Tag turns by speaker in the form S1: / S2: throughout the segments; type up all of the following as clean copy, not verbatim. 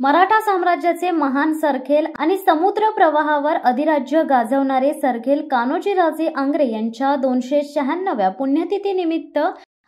S1: मराठा साम्राज्याचे महान सरखेल आणि समुद्र प्रवाहावर अधिराज्य गाजवणारे सरखेल कान्होजीराजे आंग्रे यांच्या 296व्या पुण्यतिथीनिमित्त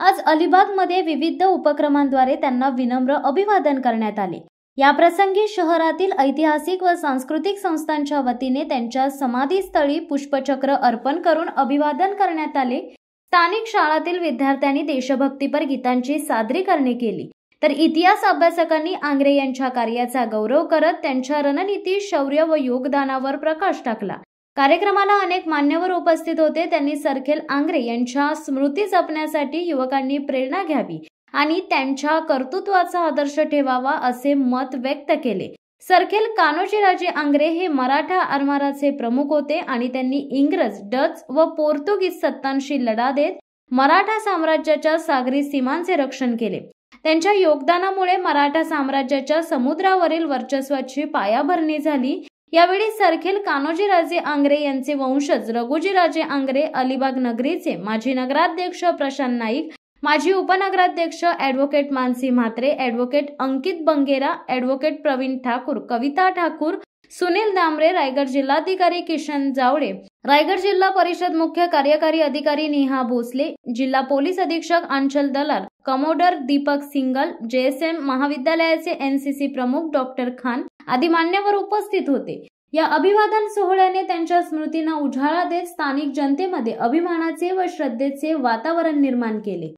S1: आज अलिबागमध्ये विविध उपक्रमांद्वारे त्यांना विनम्र अभिवादन करण्यात आले। या प्रसंगी शहरातील ऐतिहासिक व सांस्कृतिक संस्थांच्या वतीने त्यांच्या समाधीस्थळी पुष्पचक्र अर्पण करून अभिवादन करण्यात आले। स्थानिक शाळांतील विद्यार्थ्यांनी देशभक्तीपर गीतांची सादरीकरणे केली, तर इतिहास अभ्यासकांनी आंग्रे यांच्या कार्याचा गौरव करत त्यांच्या रणनीती, शौर्य व योगदानावर प्रकाश टाकला। कार्यक्रमाला अनेक मान्यवर उपस्थित होते। त्यांनी सरखेल आंग्रे यांच्या स्मृती जपण्यासाठी युवकांनी प्रेरणा घ्यावी आणि त्यांच्या कर्तृत्वाचा आदर्श ठेवावा असे मत व्यक्त केले। सरखेल कान्होजीराजे आंग्रे हे मराठा आरमाराचे प्रमुख होते आणि त्यांनी इंग्रज, डच व पोर्तुगीज सत्तांशी लढा देत मराठा साम्राज्याच्या सागरी सीमांचे रक्षण केले। त्यांच्या योगदानामुळे मराठा साम्राज्याच्या समुद्रावरील वर्चस्वाची पायाभरणी झाली। यावेळी सरखेल कान्होजीराजे आंग्रे यांचे वंशज रघुजीराजे आंग्रे, अलिबाग नगरीचे माजी नगराध्यक्ष प्रशांत नाईक, माजी उपनगराध्यक्ष ॲडव्होकेट मानसी म्हात्रे, ॲडव्होकेट अंकित बंगेरा, ॲडव्होकेट प्रवीण ठाकूर, कविता ठाकूर, सुनील दामरे, रायगड जिल्हाधिकारी किशन जावळे, रायगड जिल्हा परिषद मुख्य कार्यकारी अधिकारी नेहा भोसले, जिल्हा पोलीस अधीक्षक अंचल दलाल, कमोडर दीपक सिंगल, JSM महाविद्यालयाचे NCC प्रमुख डॉक्टर खान आदी मान्यवर उपस्थित होते। या अभिवादन सोहळ्याने त्यांच्या स्मृतींना उजाळा देत स्थानिक जनतेमध्ये अभिमानाचे व श्रद्धेचे वातावरण निर्माण केले।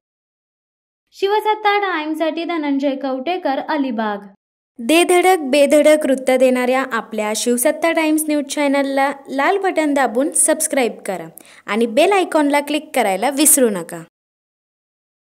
S1: शिवसत्ता टाइम्ससाठी धनंजय कवटेकर, अलिबाग।
S2: दे धडक बेधडक वृत्त देणाऱ्या आपल्या शिवसत्ता टाइम्स न्यूज चॅनलला लाल बटन दाबून सबस्क्राईब करा आणि बेल आयकॉनला क्लिक करायला विसरू नका।